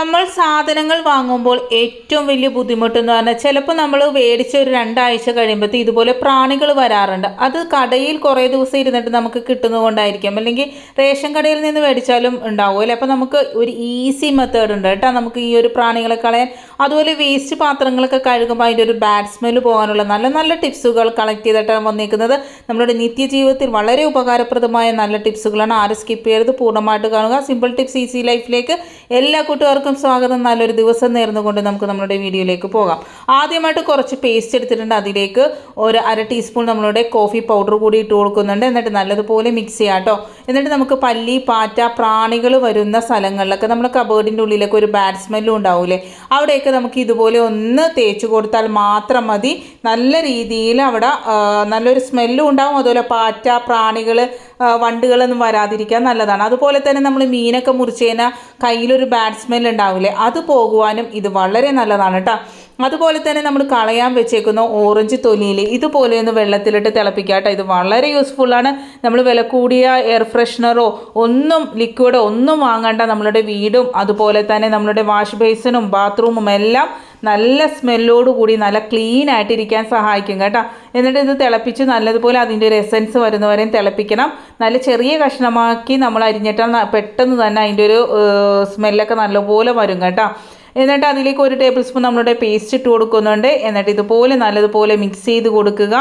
നമ്മൾ സാധനങ്ങൾ വാങ്ങുമ്പോൾ ഏറ്റവും വലിയ ബുദ്ധിമുട്ടെന്ന് പറഞ്ഞാൽ ചിലപ്പോൾ നമ്മൾ മേടിച്ച ഒരു 2 ആഴ്ച കഴിയുമ്പോഴത്തേ ഇതുപോലെ പ്രാണികൾ വരാറുണ്ട്. അത് കടയിൽ കുറേ ദിവസം ഇരുന്നിട്ട് നമുക്ക് കിട്ടുന്നതുകൊണ്ടായിരിക്കും, അല്ലെങ്കിൽ റേഷൻ കടയിൽ നിന്ന് മേടിച്ചാലും ഉണ്ടാവുമല്ലേ. അപ്പോൾ നമുക്ക് ഒരു ഈസി മെത്തേഡ് ഉണ്ട് കേട്ടോ നമുക്ക് ഈ ഒരു പ്രാണികളെ കളയാൻ. അതുപോലെ വേസ്റ്റ് പാത്രങ്ങളൊക്കെ കഴുകുമ്പോൾ അതിൻ്റെ ഒരു ബാഡ് സ്മെല്ല് പോകാനുള്ള നല്ല നല്ല ടിപ്സുകൾ കളക്ട് ചെയ്തിട്ടാണ് വന്നിരിക്കുന്നത്. നമ്മുടെ നിത്യജീവിതത്തിൽ വളരെ ഉപകാരപ്രദമായ നല്ല ടിപ്സുകളാണ്. ആരും സ്കിപ്പ് ചെയ്യരുത്, പൂർണ്ണമായിട്ട് കാണുക. സിമ്പിൾ ടിപ്സ് ഈസി ലൈഫിലേക്ക് എല്ലാ കൂട്ടുകാർക്കും സ്വാഗതം. നല്ലൊരു ദിവസം നേർന്നുകൊണ്ട് നമുക്ക് നമ്മുടെ വീഡിയോയിലേക്ക് പോകാം. ആദ്യമായിട്ട് കുറച്ച് പേസ്റ്റ് എടുത്തിട്ടുണ്ട്. അതിലേക്ക് ഒരു 1/2 ടീസ്പൂൺ നമ്മളുടെ കോഫി പൗഡർ കൂടി ഇട്ട് കൊടുക്കുന്നുണ്ട്. എന്നിട്ട് നല്ലതുപോലെ മിക്സ് ചെയ്യാം കേട്ടോ. എന്നിട്ട് നമുക്ക് പല്ലി, പാറ്റ, പ്രാണികൾ വരുന്ന സ്ഥലങ്ങളിലൊക്കെ നമ്മൾ കബേർഡിൻ്റെ ഉള്ളിലൊക്കെ ഒരു ബാഡ് സ്മെല്ലും ഉണ്ടാവില്ലേ, അവിടെയൊക്കെ നമുക്ക് ഇതുപോലെ ഒന്ന് തേച്ച് കൊടുത്താൽ മാത്രം മതി. നല്ല രീതിയിൽ അവിടെ നല്ലൊരു സ്മെല്ലും ഉണ്ടാവും. അതുപോലെ പാറ്റ, പ്രാണികൾ, വണ്ടുകളൊന്നും വരാതിരിക്കാൻ നല്ലതാണ്. അതുപോലെ തന്നെ നമ്മൾ മീനൊക്കെ മുറിച്ച് കഴിഞ്ഞാൽ കയ്യിലൊരു ബാഡ് സ്മെൽ ഉണ്ടാവില്ലേ, അത് പോകുവാനും ഇത് വളരെ നല്ലതാണ് കേട്ടോ. അതുപോലെ തന്നെ നമ്മൾ കളയാൻ വെച്ചേക്കുന്ന ഓറഞ്ച് തൊലിയിൽ ഇതുപോലെ ഒന്ന് വെള്ളത്തിലിട്ട് തിളപ്പിക്കുക കേട്ടോ. ഇത് വളരെ യൂസ്ഫുള്ളാണ്. നമ്മൾ വില കൂടിയ എയർ ഫ്രഷ്നറോ ഒന്നും ലിക്വിഡോ ഒന്നും വാങ്ങണ്ട. നമ്മളുടെ വീടും അതുപോലെ തന്നെ നമ്മളുടെ വാഷ് ബേസിനും ബാത്റൂമും എല്ലാം നല്ല സ്മെല്ലോടുകൂടി നല്ല ക്ലീൻ ആയിട്ടിരിക്കാൻ സഹായിക്കും കേട്ടോ. എന്നിട്ട് ഇത് തിളപ്പിച്ച് നല്ലതുപോലെ അതിൻ്റെ ഒരു എസൻസ് വരുന്നവരെയും തിളപ്പിക്കണം. നല്ല ചെറിയ കഷ്ണമാക്കി നമ്മൾ അരിഞ്ഞിട്ടാൽ പെട്ടെന്ന് തന്നെ അതിൻ്റെ ഒരു സ്മെല്ലൊക്കെ നല്ലപോലെ വരും കേട്ടോ. എന്നിട്ട് അതിലേക്ക് 1 ടേബിൾ സ്പൂൺ നമ്മളുടെ പേസ്റ്റ് ഇട്ട് കൊടുക്കുന്നുണ്ട്. എന്നിട്ട് ഇതുപോലെ നല്ലതുപോലെ മിക്സ് ചെയ്ത് കൊടുക്കുക.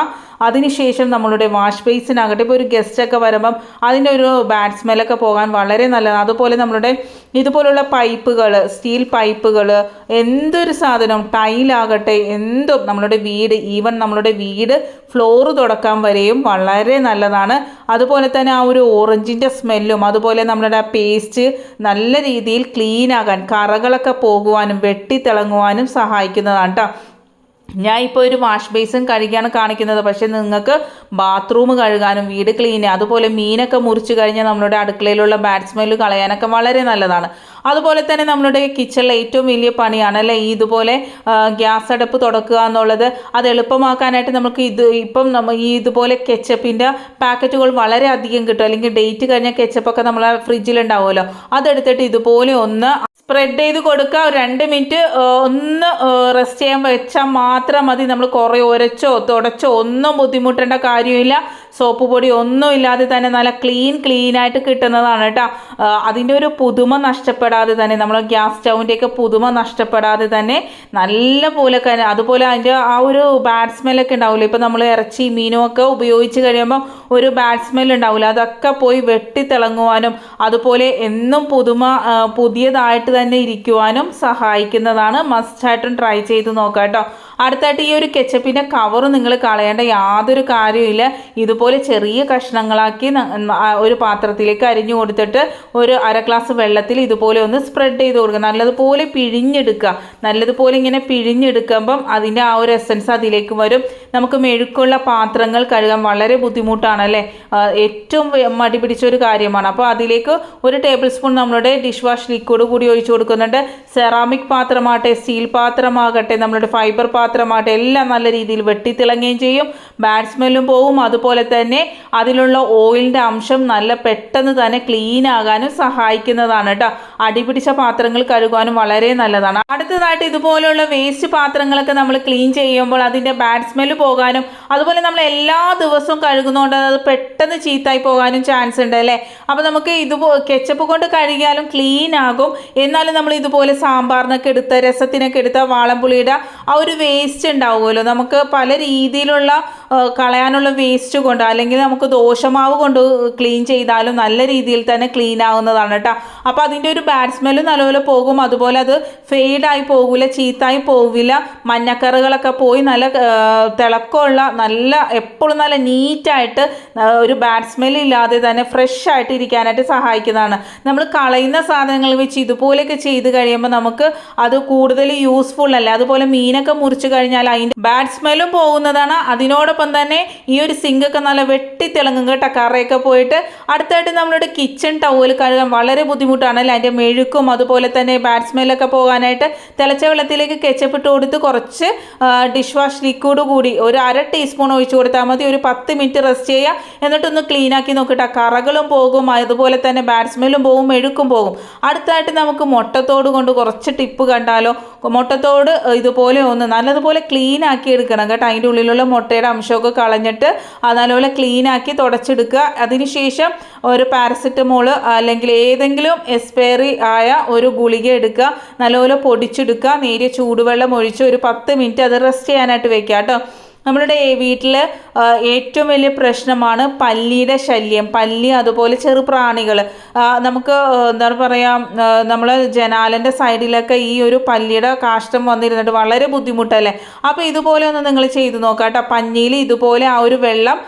അതിനുശേഷം നമ്മളുടെ വാഷ് ബേസിനാകട്ടെ, ഇപ്പോൾ ഒരു ഗസ്റ്റൊക്കെ വരുമ്പം അതിൻ്റെ ഒരു ബാഡ് സ്മെല്ലൊക്കെ പോകാൻ വളരെ നല്ലതാണ്. അതുപോലെ നമ്മളുടെ ഇതുപോലുള്ള പൈപ്പുകൾ, സ്റ്റീൽ പൈപ്പുകൾ, എന്തൊരു സാധനം, ടൈലാകട്ടെ, എന്തും നമ്മളുടെ വീട്, ഈവൻ നമ്മളുടെ വീട് ഫ്ലോറ് തുടക്കാൻ വരെയും വളരെ നല്ലതാണ്. അതുപോലെ തന്നെ ആ ഒരു ഓറഞ്ചിൻ്റെ സ്മെല്ലും അതുപോലെ നമ്മളുടെ ആ പേസ്റ്റ് നല്ല രീതിയിൽ ക്ലീൻ ആകാൻ, കറകളൊക്കെ പോകുവാനും വെട്ടിത്തിളങ്ങുവാനും സഹായിക്കുന്നതാണ് കേട്ടോ. ഞാൻ ഇപ്പോൾ ഒരു വാഷ് ബേസിൻ കഴുകിയാണ് കാണിക്കുന്നത്, പക്ഷേ നിങ്ങൾക്ക് ബാത്റൂം കഴുകാനും വീട് ക്ലീൻ ചെയ്യാം, അതുപോലെ മീനൊക്കെ മുറിച്ച് കഴിഞ്ഞാൽ നമ്മളുടെ അടുക്കളയിലുള്ള ബാഡ് സ്മെല്ല് കളയാനൊക്കെ വളരെ നല്ലതാണ്. അതുപോലെ തന്നെ നമ്മളുടെ കിച്ചണിലെ ഏറ്റവും വലിയ പണിയാണ് അല്ലേ ഇതുപോലെ ഗ്യാസ് അടുപ്പ് തുടക്കുക എന്നുള്ളത്. അത് എളുപ്പമാക്കാനായിട്ട് നമുക്ക് ഇപ്പം ഈ ഇതുപോലെ കെച്ചപ്പിൻ്റെ പാക്കറ്റുകൾ വളരെ അധികം കിട്ടും, അല്ലെങ്കിൽ ഡേറ്റ് കഴിഞ്ഞ കെച്ചപ്പൊക്കെ നമ്മളെ ഫ്രിഡ്ജിലുണ്ടാവുമല്ലോ, അതെടുത്തിട്ട് ഇതുപോലെ ഒന്ന് സ്പ്രെഡ് ചെയ്ത് കൊടുക്കുക. 2 മിനിറ്റ് ഒന്ന് റെസ്റ്റ് ചെയ്യാൻ വെച്ചാൽ മാത്രം മതി. നമ്മൾ കുറേ ഉരച്ചോ തുടച്ചോ ഒന്നും ബുദ്ധിമുട്ടേണ്ട കാര്യമില്ല. സോപ്പ് പൊടി ഒന്നും ഇല്ലാതെ തന്നെ നല്ല ക്ലീനായിട്ട് കിട്ടുന്നതാണ് കേട്ടോ. അതിൻ്റെ ഒരു പുതുമ നഷ്ടപ്പെടാതെ തന്നെ, നമ്മൾ ഗ്യാസ് സ്റ്റൗവിൻ്റെയൊക്കെ പുതുമ നഷ്ടപ്പെടാതെ തന്നെ നല്ല പോലെ അതുപോലെ അതിൻ്റെ ആ ഒരു ബാഡ് സ്മെല്ലൊക്കെ ഉണ്ടാവില്ല. ഇപ്പോൾ നമ്മൾ ഇറച്ചി മീനും ഒക്കെ ഉപയോഗിച്ച് കഴിയുമ്പോൾ ഒരു ബാഡ് സ്മെല്ല് ഉണ്ടാവില്ല, അതൊക്കെ പോയി വെട്ടിത്തിളങ്ങുവാനും അതുപോലെ എന്നും പുതിയതായിട്ട് തന്നെ ഇരിക്കുവാനും സഹായിക്കുന്നതാണ്. മസ്റ്റായിട്ടും ട്രൈ ചെയ്ത് നോക്കാം കേട്ടോ. അടുത്തായിട്ട് ഈ ഒരു കെച്ചപ്പിൻ്റെ കവർ നിങ്ങൾ കളയേണ്ട യാതൊരു കാര്യമില്ല. ഇതുപോലെ ചെറിയ കഷ്ണങ്ങളാക്കി ഒരു പാത്രത്തിലേക്ക് അരിഞ്ഞു കൊടുത്തിട്ട് ഒരു 1/2 ഗ്ലാസ് വെള്ളത്തിൽ ഇതുപോലെ ഒന്ന് സ്പ്രെഡ് ചെയ്ത് കൊടുക്കുക. നല്ലതുപോലെ പിഴിഞ്ഞെടുക്കുക. നല്ലതുപോലെ ഇങ്ങനെ പിഴിഞ്ഞെടുക്കുമ്പം അതിൻ്റെ ആ ഒരു എസൻസ് അതിലേക്ക് വരും. നമുക്ക് മെഴുക്കുള്ള പാത്രങ്ങൾ കഴുകാൻ വളരെ ബുദ്ധിമുട്ടാണല്ലേ, ഏറ്റവും മടി പിടിച്ചൊരു കാര്യമാണ്. അപ്പോൾ അതിലേക്ക് 1 ടേബിൾ സ്പൂൺ നമ്മളുടെ ഡിഷ് വാഷ് ലിക്വിഡ് കൂടി ഒഴിച്ചു കൊടുക്കുന്നുണ്ട്. സെറാമിക് പാത്രമാകട്ടെ, സ്റ്റീൽ പാത്രമാകട്ടെ, നമ്മളുടെ ഫൈബർ പാത്രമാകട്ടെ എല്ലാം നല്ല രീതിയിൽ വെട്ടിത്തിളങ്ങുകയും ചെയ്യും. ബാഡ് സ്മെല്ലും പോവും. അതുപോലെ തന്നെ അതിലുള്ള ഓയിലിൻ്റെ അംശം നല്ല പെട്ടെന്ന് തന്നെ ക്ലീൻ ആകാനും സഹായിക്കുന്നതാണ് കേട്ടോ. അടിപിടിച്ച പാത്രങ്ങൾ കഴുകാനും വളരെ നല്ലതാണ്. അടുത്തതായിട്ട് ഇതുപോലുള്ള വേസ്റ്റ് പാത്രങ്ങളൊക്കെ നമ്മൾ ക്ലീൻ ചെയ്യുമ്പോൾ അതിൻ്റെ ബാഡ് സ്മെല്ല് പോകാനും അതുപോലെ നമ്മൾ എല്ലാ ദിവസവും കഴുകുന്നതുകൊണ്ട് അത് പെട്ടെന്ന് ചീത്തായി പോകാനും ചാൻസ് ഉണ്ട് അല്ലേ. അപ്പോൾ നമുക്ക് കെച്ചപ്പ് കൊണ്ട് കഴുകിയാലും ക്ലീൻ ആകും. എന്നാലും നമ്മൾ ഇതുപോലെ സാമ്പാറിനൊക്കെ എടുത്ത, രസത്തിനൊക്കെ എടുത്ത വാളംപുളിയുടെ ആ ഒരു വേസ്റ്റ് ഉണ്ടാവുമല്ലോ, നമുക്ക് പല രീതിയിലുള്ള കളയാനുള്ള വേസ്റ്റ് കൊണ്ട് അല്ലെങ്കിൽ നമുക്ക് ദോശമാവ് കൊണ്ട് ക്ലീൻ ചെയ്താലും നല്ല രീതിയിൽ തന്നെ ക്ലീൻ ആവുന്നതാണ് കേട്ടോ. അപ്പോൾ അതിൻ്റെ ഒരു ബാഡ് സ്മെല്ല് നല്ലപോലെ പോകും. അതുപോലെ അത് ഫെയ്ഡായി പോകില്ല, ചീത്തായി പോവില്ല. മഞ്ഞക്കറകളൊക്കെ പോയി നല്ല തിളക്കമുള്ള നല്ല എപ്പോഴും നല്ല നീറ്റായിട്ട് ഒരു ബാഡ് സ്മെല്ല് ഇല്ലാതെ തന്നെ ഫ്രഷ് ആയിട്ട് ഇരിക്കാനായിട്ട് സഹായിക്കുന്നതാണ്. നമ്മൾ കളയുന്ന സാധനങ്ങൾ വെച്ച് ഇതുപോലെയൊക്കെ ചെയ്ത് കഴിയുമ്പോൾ നമുക്ക് അത് കൂടുതൽ യൂസ്ഫുൾ അല്ല. അതുപോലെ മീനൊക്കെ മുറിച്ച് കഴിഞ്ഞാൽ അതിൻ്റെ ബാഡ് സ്മെല്ലും പോകുന്നതാണ്. അതിനോടൊപ്പം തന്നെ ഈ ഒരു സിങ്കൊക്കെ നല്ല വെട്ടിത്തിളങ്ങും കേട്ടോ, കറയൊക്കെ പോയിട്ട്. അടുത്തായിട്ട് നമ്മളുടെ കിച്ചൺ ടവൽ കഴുകാൻ വളരെ ബുദ്ധിമുട്ടാണ് അല്ലേ. അതിൻ്റെ മെഴുക്കും അതുപോലെ തന്നെ ബാഡ് സ്മെല്ലൊക്കെ പോകാനായിട്ട് തിളച്ച വെള്ളത്തിലേക്ക് കെച്ചപ്പ് ഇട്ട് കൊടുത്ത് കുറച്ച് ഡിഷ് വാഷ് ലിക്വിഡ് കൂടി ഒരു 1/2 ടീസ്പൂൺ ഒഴിച്ചു കൊടുത്താൽ മതി. ഒരു 10 മിനിറ്റ് റെസ്റ്റ് ചെയ്യുക. എന്നിട്ടൊന്ന് ക്ലീൻ ആക്കി നോക്കിയിട്ട് കറകളും പോകും, അതുപോലെ തന്നെ ബാഡ് സ്മെല്ലും പോകും, മെഴുക്കും പോകും. അടുത്തായിട്ട് നമുക്ക് മുട്ടത്തോട് കൊണ്ട് കുറച്ച് ടിപ്പ് കണ്ടാലോ. മുട്ടത്തോട് ഇതുപോലെ ഒന്ന് നല്ലതുപോലെ ക്ലീൻ ആക്കി എടുക്കണം കേട്ടോ. അതിൻ്റെ ഉള്ളിലുള്ള മുട്ടയുടെ അംശമൊക്കെ കളഞ്ഞിട്ട് നല്ലപോലെ ക്ലീൻ ആക്കി തുടച്ചെടുക്കുക. അതിനുശേഷം ഒരു പാരസെറ്റമോൾ അല്ലെങ്കിൽ ഏതെങ്കിലും എക്സ്പയറി ആയ ഒരു ഗുളിക എടുക്കുക, നല്ലപോലെ പൊടിച്ചെടുക്കുക. നേരിയ ചൂടുവെള്ളം ഒഴിച്ച് ഒരു 10 മിനിറ്റ് അത് റെസ്റ്റ് ചെയ്യാനായിട്ട് വെക്കുക കേട്ടോ. നമ്മളുടെ വീട്ടിൽ ഏറ്റവും വലിയ പ്രശ്നമാണ് പല്ലിയുടെ ശല്യം. പല്ലി അതുപോലെ ചെറുപ്രാണികൾ. നമുക്ക് എന്താ പറയുക, നമ്മൾ ജനാലൻ്റെ സൈഡിലൊക്കെ ഈ ഒരു പല്ലിയുടെ കാഷ്ടം വന്നിരുന്നിട്ട് വളരെ ബുദ്ധിമുട്ടല്ലേ. അപ്പോൾ ഇതുപോലെ ഒന്ന് നിങ്ങൾ ചെയ്ത് നോക്കാം കേട്ടോ. പഞ്ഞിയിൽ ഇതുപോലെ ആ ഒരു വെള്ളം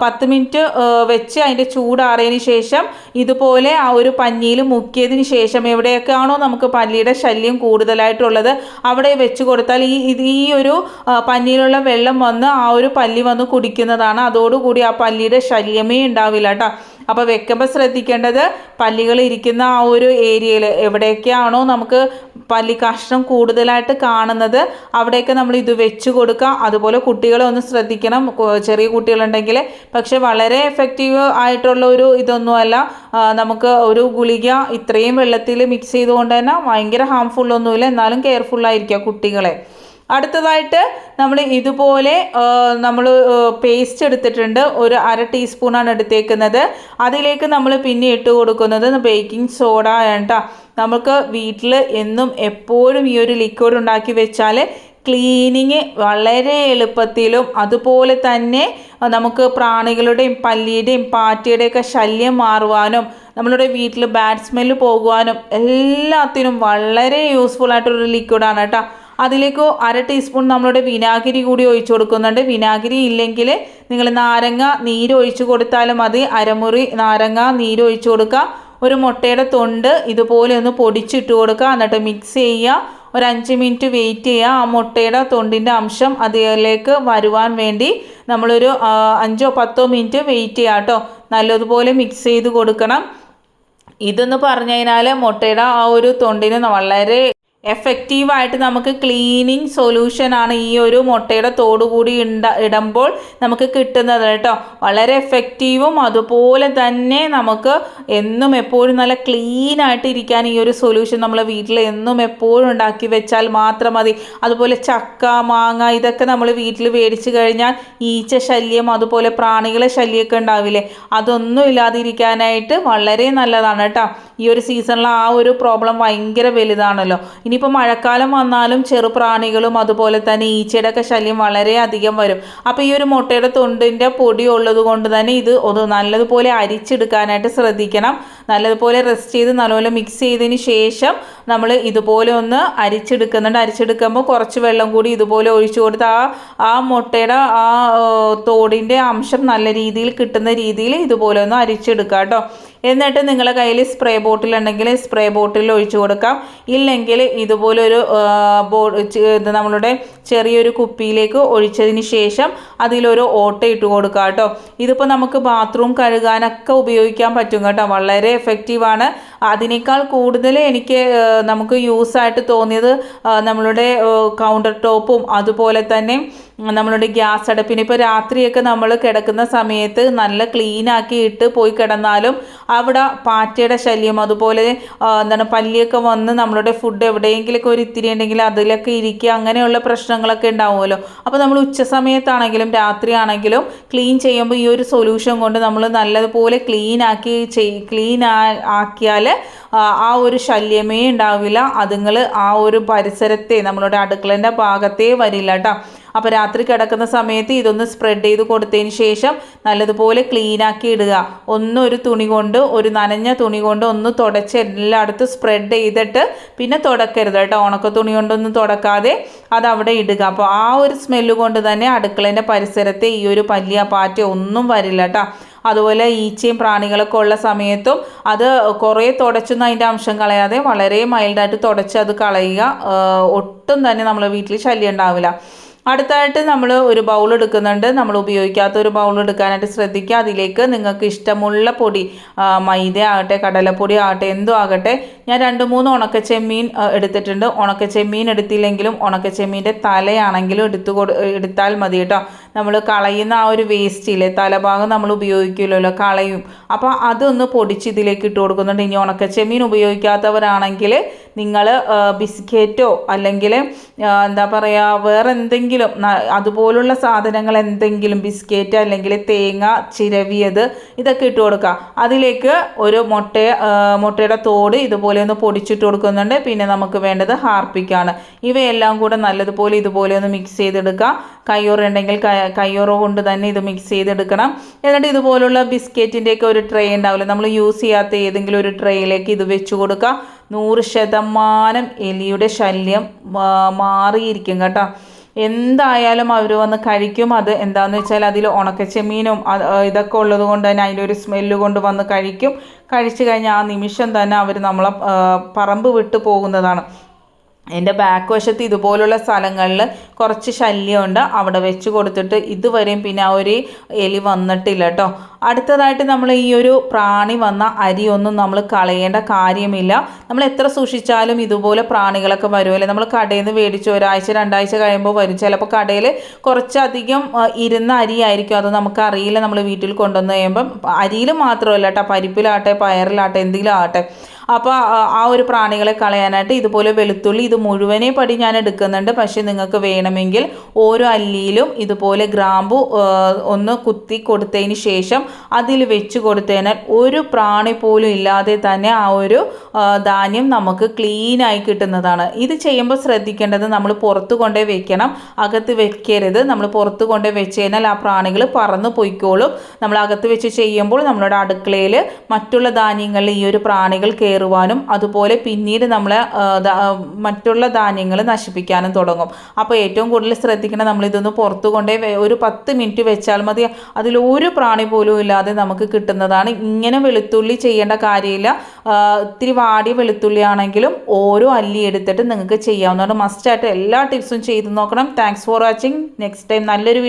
10 മിനിറ്റ് വെച്ച് അതിൻ്റെ ചൂടാറിയതിന് ശേഷം ഇതുപോലെ ആ ഒരു പഞ്ഞിയിൽ മുക്കിയതിന് ശേഷം എവിടെയൊക്കെയാണോ നമുക്ക് പല്ലിയുടെ ശല്യം കൂടുതലായിട്ടുള്ളത് അവിടെ വെച്ച് കൊടുത്താൽ ഈ ഒരു പഞ്ഞിയിലുള്ള വെള്ളം വന്ന് ആ ഒരു പല്ലി വന്ന് കുടിക്കുന്നതാണ്. അതോടുകൂടി ആ പല്ലിയുടെ ശല്യമേ ഉണ്ടാവില്ല കേട്ടോ. അപ്പോൾ വെക്കുമ്പോൾ ശ്രദ്ധിക്കേണ്ടത് പല്ലികൾ ഇരിക്കുന്ന ആ ഒരു ഏരിയയിൽ എവിടെയൊക്കെയാണോ നമുക്ക് പല്ലി കഷ്ണം കൂടുതലായിട്ട് കാണുന്നത് അവിടെയൊക്കെ നമ്മൾ ഇത് വെച്ച് കൊടുക്കുക. അതുപോലെ കുട്ടികളെ ഒന്ന് ശ്രദ്ധിക്കണം, ചെറിയ കുട്ടികളുണ്ടെങ്കിൽ. പക്ഷെ വളരെ എഫക്റ്റീവ് ആയിട്ടുള്ള ഒരു ഇതൊന്നുമല്ല. നമുക്ക് ഒരു ഗുളിക ഇത്രയും വെള്ളത്തിൽ മിക്സ് ചെയ്തുകൊണ്ട് തന്നെ ഭയങ്കര ഹാംഫുള്ളൊന്നുമില്ല, എന്നാലും കെയർഫുള്ളായിരിക്കുക കുട്ടികളെ. അടുത്തതായിട്ട് നമ്മൾ ഇതുപോലെ നമ്മൾ പേസ്റ്റ് എടുത്തിട്ടുണ്ട്. ഒരു 1/2 ടീസ്പൂണാണ് എടുത്തേക്കുന്നത്. അതിലേക്ക് നമ്മൾ പിന്നെ ഇട്ട് കൊടുക്കുന്നത് ബേക്കിംഗ് സോഡ കേട്ടോ. നമുക്ക് വീട്ടിൽ എന്നും എപ്പോഴും ഈ ഒരു ലിക്വിഡ് ഉണ്ടാക്കി വെച്ചാൽ ക്ലീനിങ് വളരെ എളുപ്പത്തിലും അതുപോലെ തന്നെ നമുക്ക് പ്രാണികളുടെയും പല്ലിയുടെയും പാറ്റയുടെയൊക്കെ ശല്യം മാറുവാനും നമ്മളുടെ വീട്ടിൽ ബാഡ് സ്മെല്ല് പോകുവാനും എല്ലാത്തിനും വളരെ യൂസ്ഫുൾ ആയിട്ടൊരു ലിക്വിഡാണ് കേട്ടോ. അതിലേക്ക് 1/2 ടീസ്പൂൺ നമ്മളുടെ വിനാഗിരി കൂടി ഒഴിച്ചു കൊടുക്കുന്നുണ്ട്. വിനാഗിരി ഇല്ലെങ്കിൽ നിങ്ങൾ നാരങ്ങ നീര് ഒഴിച്ചു കൊടുത്താലും മതി. അരമുറി നാരങ്ങ നീര് ഒഴിച്ചു കൊടുക്കുക. ഒരു മുട്ടയുടെ തൊണ്ട് ഇതുപോലെ ഒന്ന് പൊടിച്ചിട്ട് കൊടുക്കുക. എന്നിട്ട് മിക്സ് ചെയ്യുക. ഒരു 5 മിനിറ്റ് വെയിറ്റ് ചെയ്യുക. ആ മുട്ടയുടെ തൊണ്ടിൻ്റെ അംശം അതിലേക്ക് വരുവാൻ വേണ്ടി നമ്മളൊരു 5-10 മിനിറ്റ് വെയിറ്റ് ചെയ്യുക കേട്ടോ. നല്ലതുപോലെ മിക്സ് ചെയ്ത് കൊടുക്കണം. ഇതെന്ന് പറഞ്ഞു കഴിഞ്ഞാൽ മുട്ടയുടെ ആ ഒരു തൊണ്ടിന് വളരെ എഫക്റ്റീവായിട്ട് നമുക്ക് ക്ലീനിങ് സൊല്യൂഷനാണ് ഈ ഒരു മുട്ടയുടെ തോടുകൂടി ഇടുമ്പോൾ നമുക്ക് കിട്ടുന്നത് കേട്ടോ. വളരെ എഫക്റ്റീവും അതുപോലെ തന്നെ നമുക്ക് എന്നും എപ്പോഴും നല്ല ക്ലീനായിട്ട് ഇരിക്കാൻ ഈ ഒരു സൊല്യൂഷൻ നമ്മൾ വീട്ടിൽ എന്നും എപ്പോഴും ഉണ്ടാക്കി വെച്ചാൽ മാത്രം മതി. അതുപോലെ ചക്ക, മാങ്ങ ഇതൊക്കെ നമ്മൾ വീട്ടിൽ മേടിച്ച് കഴിഞ്ഞാൽ ഈച്ച ശല്യം അതുപോലെ പ്രാണികളെ ശല്യമൊക്കെ ഉണ്ടാവില്ലേ, അതൊന്നും ഇല്ലാതിരിക്കാനായിട്ട് വളരെ നല്ലതാണ് കേട്ടോ. ഈ ഒരു സീസണിൽ ആ ഒരു പ്രോബ്ലം ഭയങ്കര വലുതാണല്ലോ. ഇനിയിപ്പോൾ മഴക്കാലം വന്നാലും ചെറുപ്രാണികളും അതുപോലെ തന്നെ ഈച്ചയുടെ ഒക്കെ ശല്യം വളരെ അധികം വരും. അപ്പോൾ ഈ ഒരു മുട്ടയുടെ തൊണ്ടിൻ്റെ പൊടി ഉള്ളത് കൊണ്ട് തന്നെ ഇത് നല്ലതുപോലെ അരിച്ചെടുക്കാനായിട്ട് ശ്രദ്ധിക്കണം. നല്ലതുപോലെ റെസ്റ്റ് ചെയ്ത് നല്ലപോലെ മിക്സ് ചെയ്തതിന് ശേഷം നമ്മൾ ഇതുപോലെ ഒന്ന് അരിച്ചെടുക്കുന്നുണ്ട്. അരിച്ചെടുക്കുമ്പോൾ കുറച്ച് വെള്ളം കൂടി ഇതുപോലെ ഒഴിച്ചു കൊടുത്ത് ആ മുട്ടയുടെ ആ തോടിൻ്റെ അംശം നല്ല രീതിയിൽ കിട്ടുന്ന രീതിയിൽ ഇതുപോലെ ഒന്ന് അരിച്ചെടുക്കുക കേട്ടോ. എന്നിട്ട് നിങ്ങളുടെ കയ്യിൽ സ്പ്രേ ബോട്ടിൽ ഉണ്ടെങ്കിൽ സ്പ്രേ ബോട്ടിൽ ഒഴിച്ചു കൊടുക്കാം. ഇല്ലെങ്കിൽ ഇതുപോലൊരു നമ്മളുടെ ചെറിയൊരു കുപ്പിയിലേക്ക് ഒഴിച്ചതിന് ശേഷം അതിലൊരു ഓട്ട ഇട്ട് കൊടുക്കുക കേട്ടോ. ഇതിപ്പോൾ നമുക്ക് ബാത്റൂം കഴുകാനൊക്കെ ഉപയോഗിക്കാൻ പറ്റും കേട്ടോ. വളരെ എഫക്റ്റീവാണ്. അതിനേക്കാൾ കൂടുതൽ എനിക്ക് നമുക്ക് യൂസായിട്ട് തോന്നിയത് നമ്മളുടെ കൗണ്ടർ ടോപ്പും അതുപോലെ തന്നെ നമ്മളുടെ ഗ്യാസ് അടുപ്പിന് ഇപ്പോൾ രാത്രിയൊക്കെ നമ്മൾ കിടക്കുന്ന സമയത്ത് നല്ല ക്ലീനാക്കി ഇട്ട് പോയി കിടന്നാലും അവിടെ പാറ്റയുടെ ശല്യം അതുപോലെ പല്ലിയൊക്കെ വന്ന് നമ്മളുടെ ഫുഡ് എവിടെയെങ്കിലൊക്കെ ഒരു ഇത്തിരി ഉണ്ടെങ്കിൽ അതിലൊക്കെ ഇരിക്കുക, അങ്ങനെയുള്ള പ്രശ്നങ്ങളൊക്കെ ഉണ്ടാവുമല്ലോ. അപ്പോൾ നമ്മൾ ഉച്ച സമയത്താണെങ്കിലും രാത്രിയാണെങ്കിലും ക്ലീൻ ചെയ്യുമ്പോൾ ഈ ഒരു സൊല്യൂഷൻ കൊണ്ട് നമ്മൾ നല്ലതുപോലെ ക്ലീൻ ആക്കിയാൽ ആ ഒരു ശല്യമേ ഉണ്ടാവില്ല. അതുങ്ങൾ ആ ഒരു പരിസരത്തെ നമ്മളുടെ അടുക്കളേൻ്റെ ഭാഗത്തേ വരില്ല കേട്ടോ. അപ്പോൾ രാത്രി കിടക്കുന്ന സമയത്ത് ഇതൊന്ന് സ്പ്രെഡ് ചെയ്ത് കൊടുത്തതിന് ശേഷം നല്ലതുപോലെ ക്ലീനാക്കി ഇടുക. ഒരു തുണി കൊണ്ട്, ഒരു നനഞ്ഞ തുണി കൊണ്ട് ഒന്ന് തുടച്ച് എല്ലായിടത്തും സ്പ്രെഡ് ചെയ്തിട്ട് പിന്നെ തുടക്കരുത് കേട്ടോ. ഉണക്ക തുണി കൊണ്ടൊന്നും തുടക്കാതെ അതവിടെ ഇടുക. അപ്പോൾ ആ ഒരു സ്മെല്ല് കൊണ്ട് തന്നെ അടുക്കളേൻ്റെ പരിസരത്തെ ഈ ഒരു പല്ലിയ പാറ്റ ഒന്നും വരില്ല കേട്ടോ. അതുപോലെ ഈച്ചയും പ്രാണികളൊക്കെ ഉള്ള സമയത്തും അത് കുറേ തുടച്ചൊന്നും അതിൻ്റെ അംശം കളയാതെ വളരെ മൈൽഡായിട്ട് തുടച്ച് അത് കളയുക. ഒട്ടും തന്നെ നമ്മളെ വീട്ടിൽ ശല്യം ഉണ്ടാവില്ല. അടുത്തായിട്ട് നമ്മൾ ഒരു ബൗൾ എടുക്കുന്നുണ്ട്. നമ്മൾ ഉപയോഗിക്കാത്ത ഒരു ബൗൾ എടുക്കാനായിട്ട് ശ്രദ്ധിക്കുക. അതിലേക്ക് നിങ്ങൾക്ക് ഇഷ്ടമുള്ള പൊടി, മൈദ ആകട്ടെ കടലപ്പൊടി ആകട്ടെ എന്തോ ആകട്ടെ, ഞാൻ 2-3 ഉണക്കച്ചെമ്മീൻ എടുത്തിട്ടുണ്ട്. ഉണക്കച്ചെമ്മീൻ എടുത്തില്ലെങ്കിലും ഉണക്കച്ചെമ്മീൻ്റെ തലയാണെങ്കിലും എടുത്താൽ മതി കേട്ടോ. നമ്മൾ കളയുന്ന ആ ഒരു വേസ്റ്റില്ലേ, തലഭാഗം നമ്മൾ ഉപയോഗിക്കില്ലല്ലോ, കളയും. അപ്പോൾ അതൊന്ന് പൊടിച്ച് ഇതിലേക്ക് ഇട്ട് കൊടുക്കുന്നുണ്ട്. ഇനി ഉണക്കച്ചെമ്മീൻ ഉപയോഗിക്കാത്തവരാണെങ്കിൽ നിങ്ങൾ ബിസ്ക്കറ്റോ അല്ലെങ്കിൽ എന്താ പറയുക വേറെ എന്തെങ്കിലും അതുപോലുള്ള സാധനങ്ങൾ എന്തെങ്കിലും, ബിസ്ക്കറ്റ് അല്ലെങ്കിൽ തേങ്ങ ചിരവിയത്, ഇതൊക്കെ ഇട്ട് കൊടുക്കുക. അതിലേക്ക് ഒരു മുട്ടയുടെ തോട് ഇതുപോലെ ഒന്ന് പൊടിച്ചിട്ട് കൊടുക്കുന്നുണ്ട്. പിന്നെ നമുക്ക് വേണ്ടത് ഹാർപ്പിക്കാണ്. ഇവയെല്ലാം കൂടെ നല്ലതുപോലെ ഇതുപോലെ ഒന്ന് മിക്സ് ചെയ്തെടുക്കുക. കയ്യോറ ഉണ്ടെങ്കിൽ കയ്യോറ കൊണ്ട് തന്നെ ഇത് മിക്സ് ചെയ്തെടുക്കണം. എന്നിട്ട് ഇതുപോലുള്ള ബിസ്ക്കറ്റിൻ്റെയൊക്കെ ഒരു ട്രേ ഉണ്ടാവില്ല, നമ്മൾ യൂസ് ചെയ്യാത്ത ഏതെങ്കിലും ഒരു ട്രേയിലേക്ക് ഇത് വെച്ച് കൊടുക്കുക. 100% എലിയുടെ ശല്യം മാറിയിരിക്കും കേട്ടോ. എന്തായാലും അവർ വന്ന് കഴിക്കും. അത് എന്താണെന്ന് വെച്ചാൽ അതിൽ ഉണക്കച്ചെമ്മീനും ഇതൊക്കെ ഉള്ളത് കൊണ്ട് തന്നെ അതിൻ്റെ ഒരു സ്മെല്ല് കൊണ്ട് വന്ന് കഴിക്കും. കഴിച്ചു കഴിഞ്ഞാൽ ആ നിമിഷം തന്നെ അവർ നമ്മളെ പറമ്പ് വിട്ട് പോകുന്നതാണ്. എൻ്റെ ബാക്ക് വശത്ത് ഇതുപോലുള്ള സ്ഥലങ്ങളിൽ കുറച്ച് ശല്യമുണ്ട്. അവിടെ വെച്ച് കൊടുത്തിട്ട് ഇതുവരെയും പിന്നെ ആ ഒരു എലി വന്നിട്ടില്ല കേട്ടോ. അടുത്തതായിട്ട് നമ്മൾ ഈ ഒരു പ്രാണി വന്ന അരിയൊന്നും നമ്മൾ കളയേണ്ട കാര്യമില്ല. നമ്മൾ എത്ര സൂക്ഷിച്ചാലും ഇതുപോലെ പ്രാണികളൊക്കെ വരുമല്ലേ. നമ്മൾ കടയിൽ നിന്ന് മേടിച്ച് 1-2 ആഴ്ച കഴിയുമ്പോൾ വരും. ചിലപ്പോൾ കടയിൽ കുറച്ചധികം ഇരുന്ന അരിയായിരിക്കും, അത് നമുക്കറിയില്ല. നമ്മൾ വീട്ടിൽ കൊണ്ടുവന്ന് കഴിയുമ്പം അരിയിൽ മാത്രമല്ല കേട്ടോ, പരിപ്പിലാട്ടെ പയറിലാട്ടെ എന്തെങ്കിലും ആകട്ടെ. അപ്പോൾ ആ ഒരു പ്രാണികളെ കളയാനായിട്ട് ഇതുപോലെ വെളുത്തുള്ളി ഇത് മുഴുവനേ പടി ഞാൻ എടുക്കുന്നുണ്ട്. പക്ഷേ നിങ്ങൾക്ക് വേണമെങ്കിൽ ഓരോ അല്ലിയിലും ഇതുപോലെ ഗ്രാമ്പു ഒന്ന് കുത്തി കൊടുത്തതിന് ശേഷം അതിൽ വെച്ച് കൊടുത്തതിനാൽ ഒരു പ്രാണി പോലും ഇല്ലാതെ തന്നെ ആ ഒരു ധാന്യം നമുക്ക് ക്ലീനായി കിട്ടുന്നതാണ്. ഇത് ചെയ്യുമ്പോൾ ശ്രദ്ധിക്കേണ്ടത് നമ്മൾ പുറത്ത് കൊണ്ടുപോയി വെക്കണം, അകത്ത് വെക്കരുത്. നമ്മൾ പുറത്ത് കൊണ്ടുപോയി വെച്ച് കഴിഞ്ഞാൽ ആ പ്രാണികൾ പറന്ന് പൊയ്ക്കോളും. നമ്മൾ അകത്ത് വെച്ച് ചെയ്യുമ്പോൾ നമ്മുടെ അടുക്കളയിൽ മറ്റുള്ള ധാന്യങ്ങളിൽ ഈ ഒരു പ്രാണികൾ കയറുവാനും അതുപോലെ പിന്നീട് നമ്മളെ മറ്റുള്ള ധാന്യങ്ങൾ നശിപ്പിക്കാനും തുടങ്ങും. അപ്പോൾ ഏറ്റവും കൂടുതൽ ശ്രദ്ധിക്കണം, നമ്മളിതൊന്ന് പുറത്ത് കൊണ്ടുപോയി ഒരു 10 മിനിറ്റ് വെച്ചാൽ മതി. അതിലൊരു പ്രാണി പോലും ഇല്ലാതെ നമുക്ക് കിട്ടുന്നതാണ്. ഇങ്ങനെ വെളുത്തുള്ളി ചെയ്യേണ്ട കാര്യമില്ല. ഇത്തിരി വാടിയ വെളുത്തുള്ളി ആണെങ്കിലും ഓരോ അല്ലി എടുത്തിട്ട് നിങ്ങൾക്ക് ചെയ്യാവുന്നതാണ്. മസ്റ്റായിട്ട് എല്ലാ ടിപ്സും ചെയ്ത് നോക്കണം. Thanks for watching. Next time നല്ലൊരു